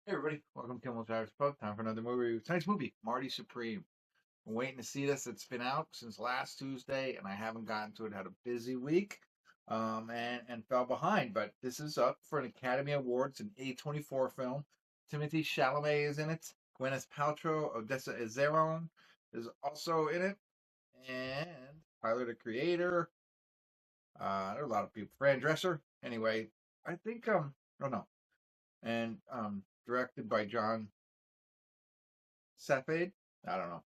Hey everybody, welcome to Kimmel's Irish Pub. Time for another movie review. Tonight's movie, Marty Supreme. I'm waiting to see this. It's been out since last Tuesday, and I haven't gotten to it. Had a busy week, and fell behind. But this is up for an Academy Award. It's an A24 film. Timothée Chalamet is in it. Gwyneth Paltrow, Odessa is also in it, and Tyler the Creator. There are a lot of people. Fran Drescher. Anyway, I think I don't know. And directed by John Safade? I don't know.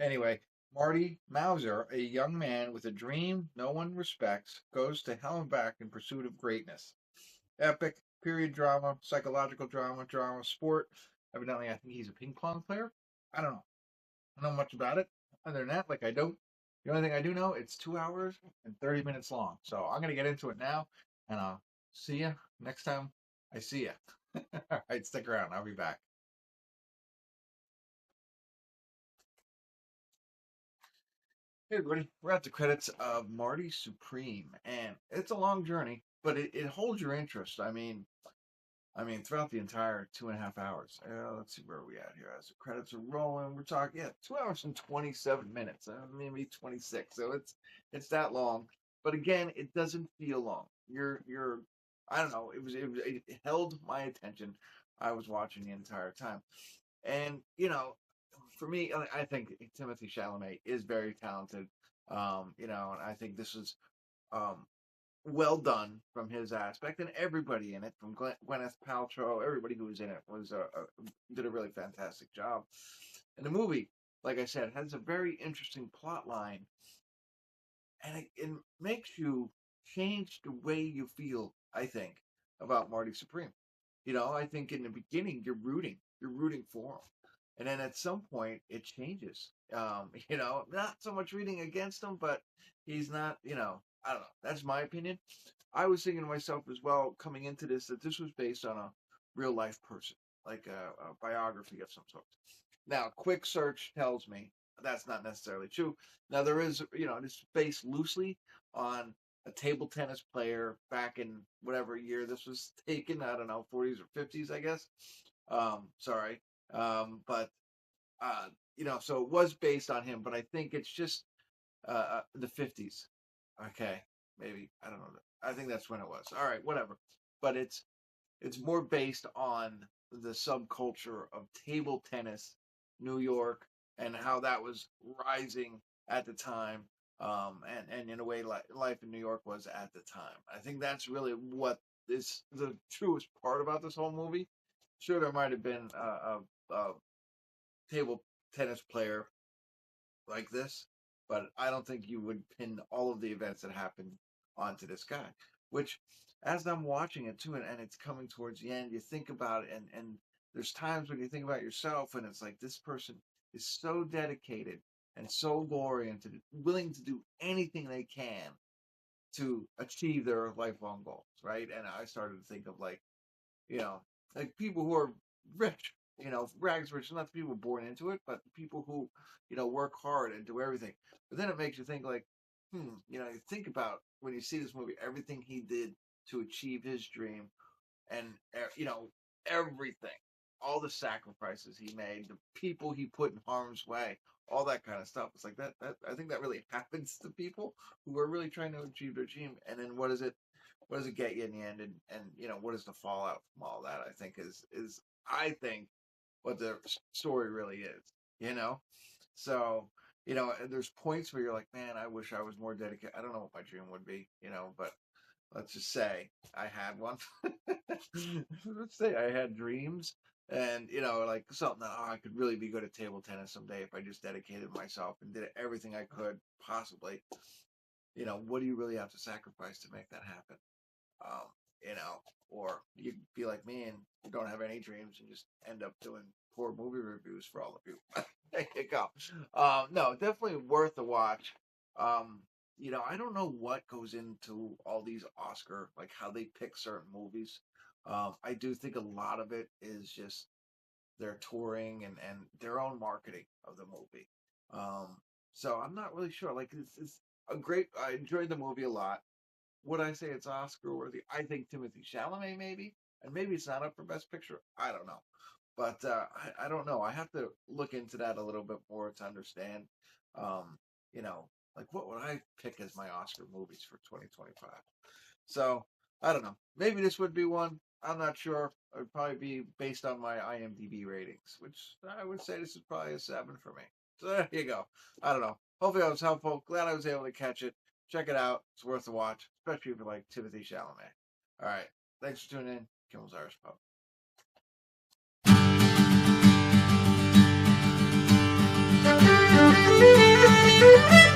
Anyway, Marty Mauser, a young man with a dream no one respects, goes to hell and back in pursuit of greatness. Epic, period drama, psychological drama, sport. Evidently, I think he's a ping pong player. I don't know. I don't know much about it. Other than that, like I don't. The only thing I do know, it's 2 hours and 30 minutes long. So I'm gonna get into it now, and I'll see you next time I see you. All right, stick around. I'll be back. Hey everybody, we're at the credits of Marty Supreme, and it's a long journey, but it holds your interest. I mean, throughout the entire 2.5 hours. Let's see where we at here. As the credits are rolling, we're talking 2 hours and 27 minutes, maybe 26. So it's that long, but again, it doesn't feel long. I don't know. It held my attention. I was watching the entire time, and for me, I think Timothée Chalamet is very talented. And I think this is um, well done from his aspect, and everybody in it, from Gwyneth Paltrow, everybody who was in it did a really fantastic job. And the movie, like I said, has a very interesting plot line, and it makes you change the way you feel. I think about Marty Supreme. I think in the beginning you're rooting for him, and then at some point it changes. Not so much rooting against him, but he's not. I don't know. That's my opinion. I was thinking to myself as well coming into this that this was based on a real life person, like a biography of some sort. Now, quick search tells me that's not necessarily true. Now, there is, it's based loosely on a table tennis player back in whatever year this was taken. I don't know, 40s or 50s, I guess. Sorry. But, uh, so it was based on him, but I think it's just the 50s. Okay. Maybe. I don't know. I think that's when it was. All right, whatever. But it's more based on the subculture of table tennis, New York, and how that was rising at the time, and in a way, life in New York was at the time. I think that's really what is the truest part about this whole movie. Sure, there might have been a table tennis player like this, but I don't think you would pin all of the events that happened onto this guy. Which, as I'm watching it too, and it's coming towards the end, you think about it, and there's times when you think about yourself, and it's like this person is so dedicated and so oriented, willing to do anything they can to achieve their lifelong goals, right? And I started to think of you know, like people who are rich, rags rich, not the people born into it, but the people who, work hard and do everything. But then it makes you think you think about when you see this movie, everything he did to achieve his dream and, everything, all the sacrifices he made, the people he put in harm's way, all that kind of stuff. It's like that I think that really happens to people who are really trying to achieve their dream. And then what does it get you in the end, and what is the fallout from all that? I think is I think what the story really is, you know. So there's points where you're like, man, I wish I was more dedicated. I don't know what my dream would be, but let's just say I had one. Let's say I had dreams, and like something that I could really be good at table tennis someday if I just dedicated myself and did everything I could possibly. What do you really have to sacrifice to make that happen? um, or you be like me and you don't have any dreams and just end up doing poor movie reviews for all of you. There you go. No, definitely worth a watch. Um, I don't know what goes into all these Oscar, like how they pick certain movies. I do think a lot of it is just their touring and their own marketing of the movie. Um, so I'm not really sure. Like it's a great. I enjoyed the movie a lot. Would I say it's Oscar worthy? I think Timothée Chalamet maybe, and maybe it's not up for Best Picture. I don't know, But I don't know. I have to look into that a little bit more to understand. Um, you know, like what would I pick as my Oscar movies for 2025? So I don't know. Maybe this would be one. I'm not sure. It would probably be based on my IMDb ratings, which I would say this is probably a 7 for me. So there you go. I don't know. Hopefully I was helpful. Glad I was able to catch it. Check it out. It's worth a watch, especially if you like Timothée Chalamet. All right. Thanks for tuning in. Kimmel's Irish Pub. Thank you.